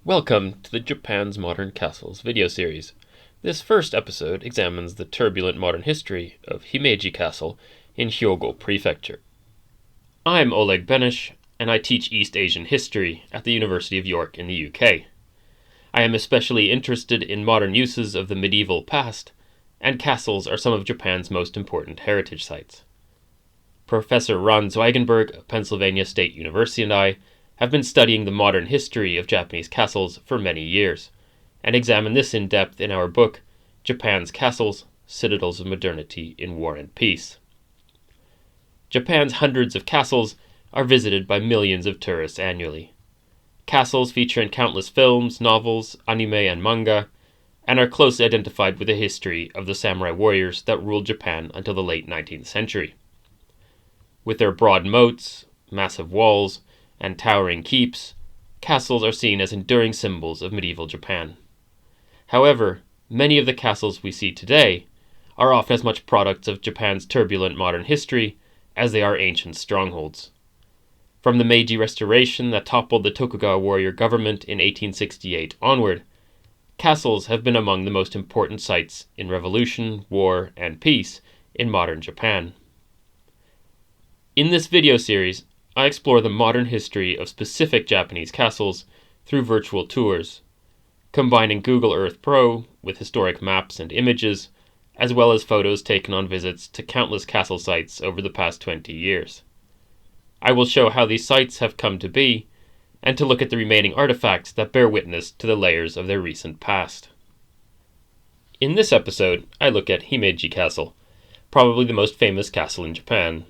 Welcome to the Japan's Modern Castles video series. This first episode examines the turbulent modern history of Himeji Castle in Hyogo Prefecture. I'm Oleg Benish, and I teach East Asian history at the University of York in the UK. I am especially interested in modern uses of the medieval past, and castles are some of Japan's most important heritage sites. Professor Ron Zweigenberg of Pennsylvania State University and I have been studying the modern history of Japanese castles for many years, and examine this in depth in our book, Japan's Castles, Citadels of Modernity in War and Peace. Japan's hundreds of castles are visited by millions of tourists annually. Castles feature in countless films, novels, anime, and manga, and are closely identified with the history of the samurai warriors that ruled Japan until the late 19th century. With their broad moats, massive walls, and towering keeps, castles are seen as enduring symbols of medieval Japan. However, many of the castles we see today are often as much products of Japan's turbulent modern history as they are ancient strongholds. From the Meiji Restoration that toppled the Tokugawa warrior government in 1868 onward, castles have been among the most important sites in revolution, war, and peace in modern Japan. In this video series, I explore the modern history of specific Japanese castles through virtual tours, combining Google Earth Pro with historic maps and images, as well as photos taken on visits to countless castle sites over the past 20 years. I will show how these sites have come to be, and to look at the remaining artifacts that bear witness to the layers of their recent past. In this episode, I look at Himeji Castle, probably the most famous castle in Japan.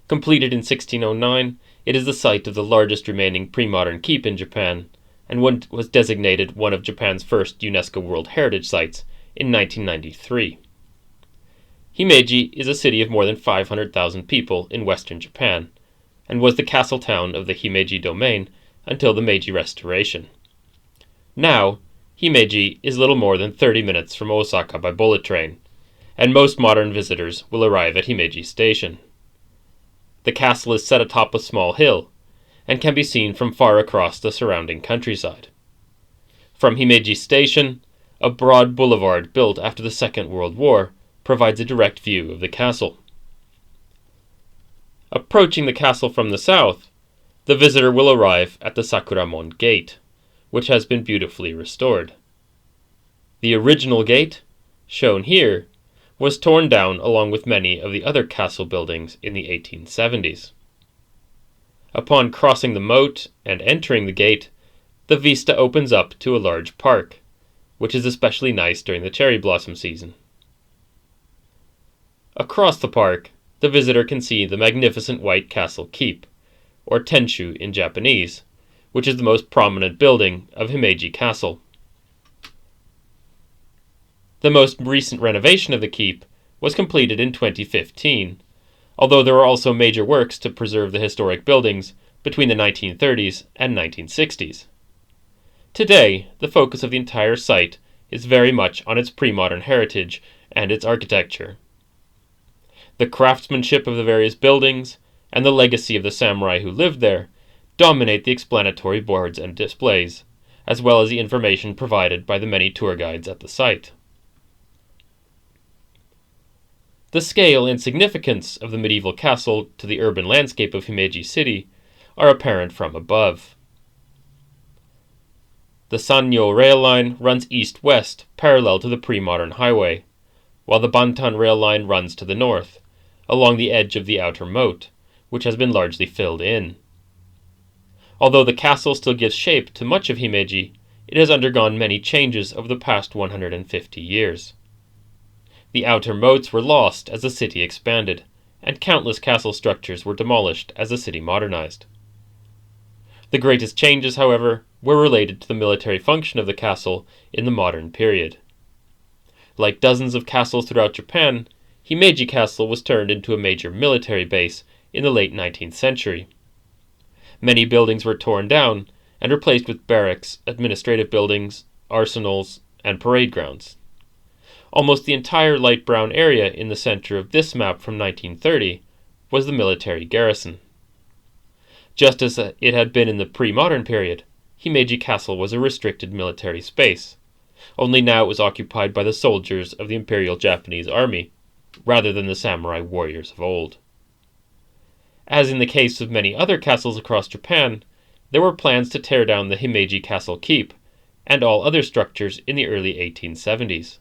Completed in 1609, it is the site of the largest remaining pre-modern keep in Japan, and was designated one of Japan's first UNESCO World Heritage Sites in 1993. Himeji is a city of more than 500,000 people in western Japan, and was the castle town of the Himeji domain until the Meiji Restoration. Now, Himeji is little more than 30 minutes from Osaka by bullet train, and most modern visitors will arrive at Himeji Station. The castle is set atop a small hill, and can be seen from far across the surrounding countryside. From Himeji Station, a broad boulevard built after the Second World War provides a direct view of the castle. Approaching the castle from the south, the visitor will arrive at the Sakuramon Gate, which has been beautifully restored. The original gate, shown here, was torn down along with many of the other castle buildings in the 1870s. Upon crossing the moat and entering the gate, the vista opens up to a large park, which is especially nice during the cherry blossom season. Across the park, the visitor can see the magnificent white castle keep, or Tenshu in Japanese, which is the most prominent building of Himeji Castle. The most recent renovation of the keep was completed in 2015, although there were also major works to preserve the historic buildings between the 1930s and 1960s. Today, the focus of the entire site is very much on its pre-modern heritage and its architecture. The craftsmanship of the various buildings and the legacy of the samurai who lived there dominate the explanatory boards and displays, as well as the information provided by the many tour guides at the site. The scale and significance of the medieval castle to the urban landscape of Himeji City are apparent from above. The Sanyo rail line runs east-west parallel to the pre-modern highway, while the Bantan rail line runs to the north, along the edge of the outer moat, which has been largely filled in. Although the castle still gives shape to much of Himeji, it has undergone many changes over the past 150 years. The outer moats were lost as the city expanded, and countless castle structures were demolished as the city modernized. The greatest changes, however, were related to the military function of the castle in the modern period. Like dozens of castles throughout Japan, Himeji Castle was turned into a major military base in the late 19th century. Many buildings were torn down and replaced with barracks, administrative buildings, arsenals, and parade grounds. Almost the entire light brown area in the center of this map from 1930 was the military garrison. Just as it had been in the pre-modern period, Himeji Castle was a restricted military space, only now it was occupied by the soldiers of the Imperial Japanese Army, rather than the samurai warriors of old. As in the case of many other castles across Japan, there were plans to tear down the Himeji Castle Keep and all other structures in the early 1870s.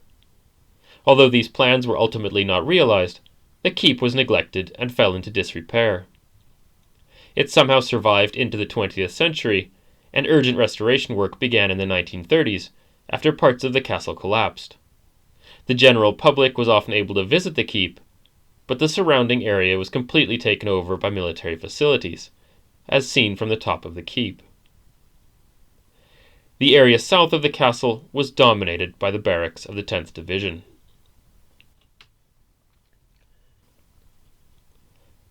Although these plans were ultimately not realized, the keep was neglected and fell into disrepair. It somehow survived into the 20th century, and urgent restoration work began in the 1930s after parts of the castle collapsed. The general public was often able to visit the keep, but the surrounding area was completely taken over by military facilities, as seen from the top of the keep. The area south of the castle was dominated by the barracks of the 10th Division.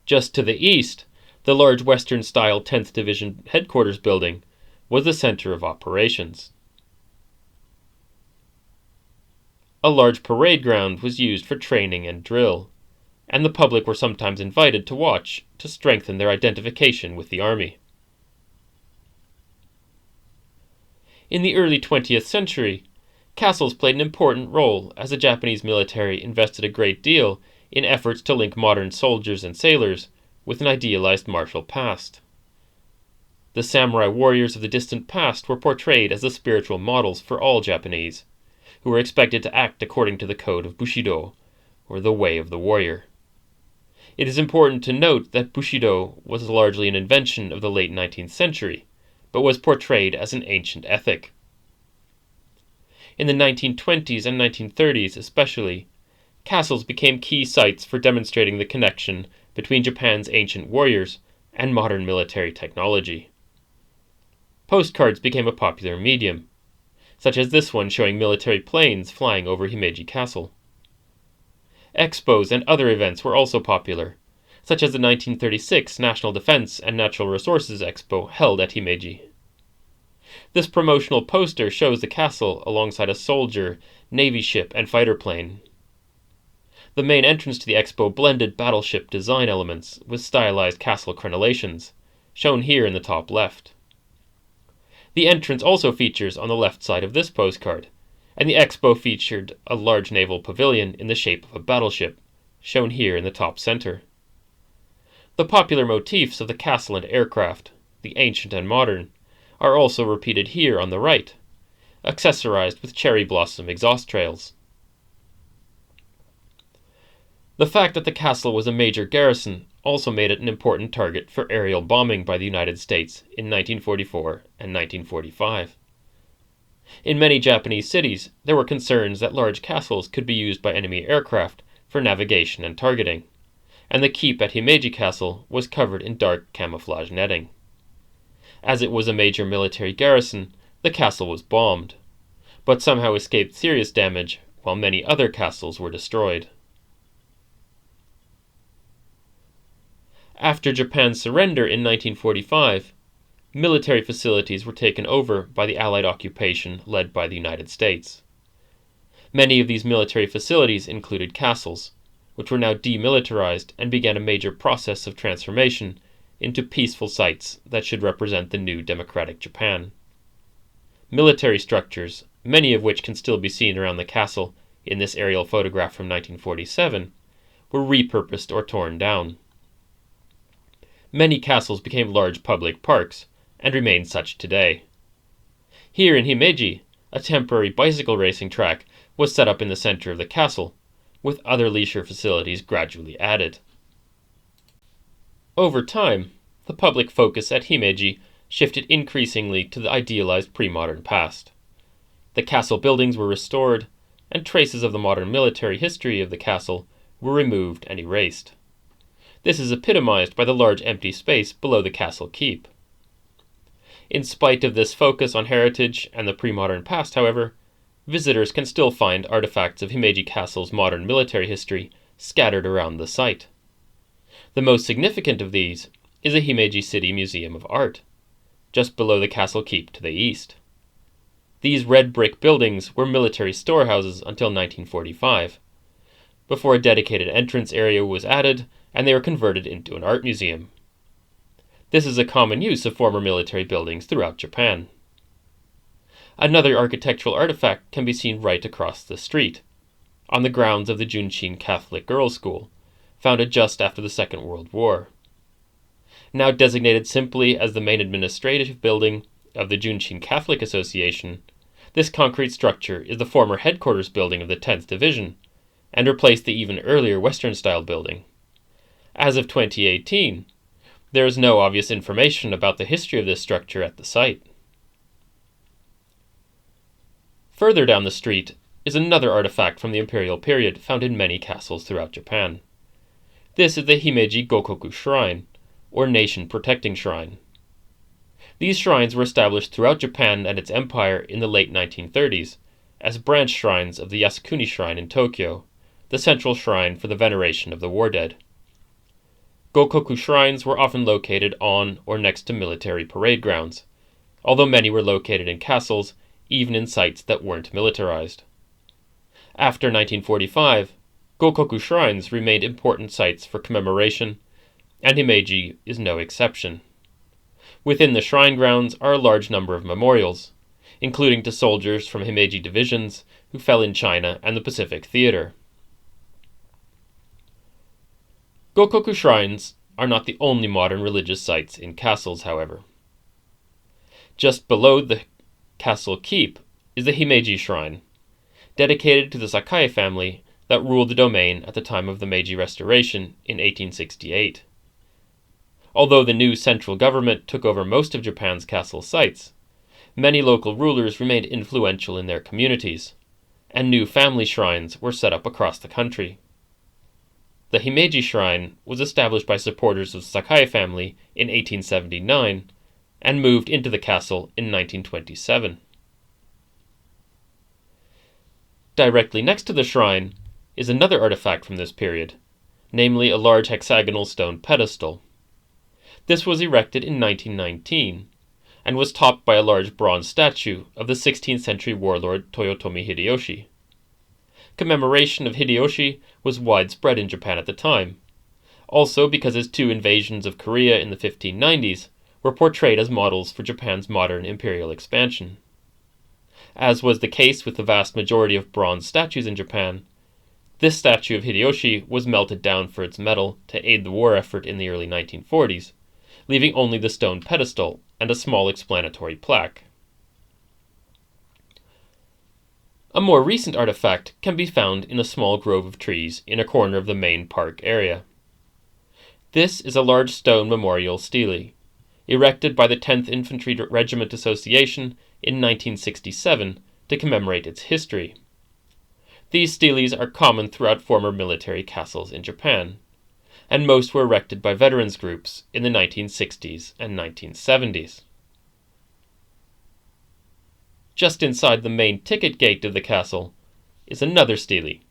Just to the east, the large Western-style 10th Division headquarters building was the center of operations. A large parade ground was used for training and drill, and the public were sometimes invited to watch to strengthen their identification with the army. In the early 20th century, castles played an important role as the Japanese military invested a great deal in efforts to link modern soldiers and sailors with an idealized martial past. The samurai warriors of the distant past were portrayed as the spiritual models for all Japanese, who were expected to act according to the code of Bushido, or the way of the warrior. It is important to note that Bushido was largely an invention of the late 19th century, but was portrayed as an ancient ethic. In the 1920s and 1930s especially, castles became key sites for demonstrating the connection between Japan's ancient warriors and modern military technology. Postcards became a popular medium, such as this one showing military planes flying over Himeji Castle. Expos and other events were also popular, such as the 1936 National Defense and Natural Resources Expo held at Himeji. This promotional poster shows the castle alongside a soldier, navy ship, and fighter plane. The main entrance to the expo blended battleship design elements with stylized castle crenellations, shown here in the top left. The entrance also features on the left side of this postcard, and the expo featured a large naval pavilion in the shape of a battleship, shown here in the top center. The popular motifs of the castle and aircraft, the ancient and modern, are also repeated here on the right, accessorized with cherry blossom exhaust trails. The fact that the castle was a major garrison also made it an important target for aerial bombing by the United States in 1944 and 1945. In many Japanese cities, there were concerns that large castles could be used by enemy aircraft for navigation and targeting, and the keep at Himeji Castle was covered in dark camouflage netting. As it was a major military garrison, the castle was bombed, but somehow escaped serious damage while many other castles were destroyed. After Japan's surrender in 1945, military facilities were taken over by the Allied occupation led by the United States. Many of these military facilities included castles, which were now demilitarized and began a major process of transformation into peaceful sites that should represent the new democratic Japan. Military structures, many of which can still be seen around the castle in this aerial photograph from 1947, were repurposed or torn down. Many castles became large public parks, and remain such today. Here in Himeji, a temporary bicycle racing track was set up in the center of the castle, with other leisure facilities gradually added. Over time, the public focus at Himeji shifted increasingly to the idealized pre-modern past. The castle buildings were restored, and traces of the modern military history of the castle were removed and erased. This is epitomized by the large empty space below the castle keep. In spite of this focus on heritage and the pre-modern past, however, visitors can still find artifacts of Himeji Castle's modern military history scattered around the site. The most significant of these is the Himeji City Museum of Art, just below the castle keep to the east. These red brick buildings were military storehouses until 1945, before a dedicated entrance area was added and they were converted into an art museum. This is a common use of former military buildings throughout Japan. Another architectural artifact can be seen right across the street, on the grounds of the Junshin Catholic Girls' School, founded just after the Second World War. Now designated simply as the main administrative building of the Junshin Catholic Association, this concrete structure is the former headquarters building of the 10th Division, and replaced the even earlier Western-style building. As of 2018, there is no obvious information about the history of this structure at the site. Further down the street is another artifact from the imperial period found in many castles throughout Japan. This is the Himeji Gokoku Shrine, or Nation Protecting Shrine. These shrines were established throughout Japan and its empire in the late 1930s as branch shrines of the Yasukuni Shrine in Tokyo, the central shrine for the veneration of the war dead. Gokoku shrines were often located on or next to military parade grounds, although many were located in castles, even in sites that weren't militarized. After 1945, Gokoku shrines remained important sites for commemoration, and Himeji is no exception. Within the shrine grounds are a large number of memorials, including to soldiers from Himeji divisions who fell in China and the Pacific Theater. Gokoku shrines are not the only modern religious sites in castles, however. Just below the castle keep is the Himeji Shrine, dedicated to the Sakai family that ruled the domain at the time of the Meiji Restoration in 1868. Although the new central government took over most of Japan's castle sites, many local rulers remained influential in their communities, and new family shrines were set up across the country. The Himeji Shrine was established by supporters of the Sakai family in 1879 and moved into the castle in 1927. Directly next to the shrine is another artifact from this period, namely a large hexagonal stone pedestal. This was erected in 1919 and was topped by a large bronze statue of the 16th century warlord Toyotomi Hideyoshi. Commemoration of Hideyoshi was widespread in Japan at the time, also because his two invasions of Korea in the 1590s were portrayed as models for Japan's modern imperial expansion. As was the case with the vast majority of bronze statues in Japan, this statue of Hideyoshi was melted down for its metal to aid the war effort in the early 1940s, leaving only the stone pedestal and a small explanatory plaque. A more recent artifact can be found in a small grove of trees in a corner of the main park area. This is a large stone memorial stele, erected by the 10th Infantry Regiment Association in 1967 to commemorate its history. These steles are common throughout former military castles in Japan, and most were erected by veterans groups in the 1960s and 1970s. Just inside the main ticket gate of the castle is another stele,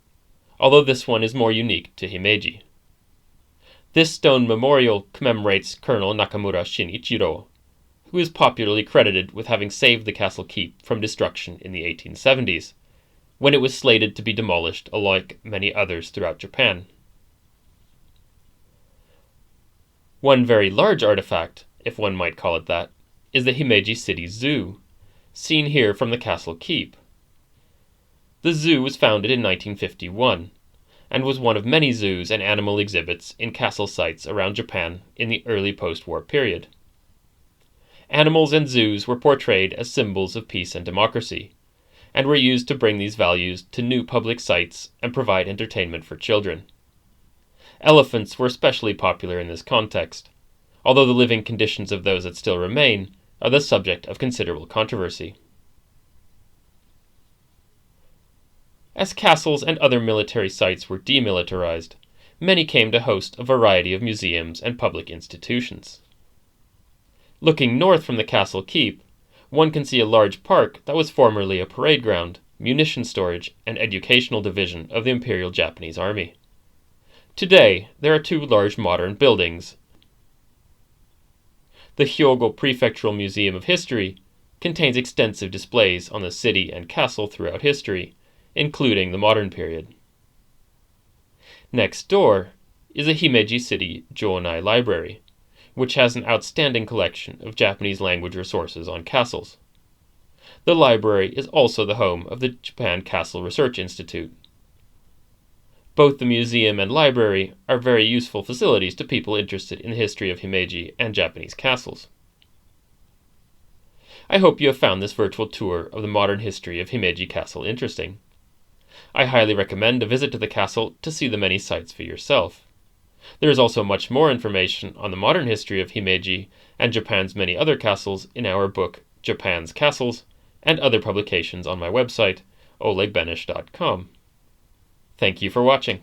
although this one is more unique to Himeji. This stone memorial commemorates Colonel Nakamura Shinichiro, who is popularly credited with having saved the castle keep from destruction in the 1870s, when it was slated to be demolished like many others throughout Japan. One very large artifact, if one might call it that, is the Himeji City Zoo, seen here from the castle keep. The zoo was founded in 1951, and was one of many zoos and animal exhibits in castle sites around Japan in the early post-war period. Animals and zoos were portrayed as symbols of peace and democracy, and were used to bring these values to new public sites and provide entertainment for children. Elephants were especially popular in this context, although the living conditions of those that still remain are the subject of considerable controversy. As castles and other military sites were demilitarized, many came to host a variety of museums and public institutions. Looking north from the castle keep, one can see a large park that was formerly a parade ground, munition storage, and educational division of the Imperial Japanese Army. Today, there are two large modern buildings. The Hyogo Prefectural Museum of History contains extensive displays on the city and castle throughout history, including the modern period. Next door is the Himeji City Jonai Library, which has an outstanding collection of Japanese language resources on castles. The library is also the home of the Japan Castle Research Institute. Both the museum and library are very useful facilities to people interested in the history of Himeji and Japanese castles. I hope you have found this virtual tour of the modern history of Himeji Castle interesting. I highly recommend a visit to the castle to see the many sights for yourself. There is also much more information on the modern history of Himeji and Japan's many other castles in our book Japan's Castles, and other publications on my website, olegbenish.com. Thank you for watching.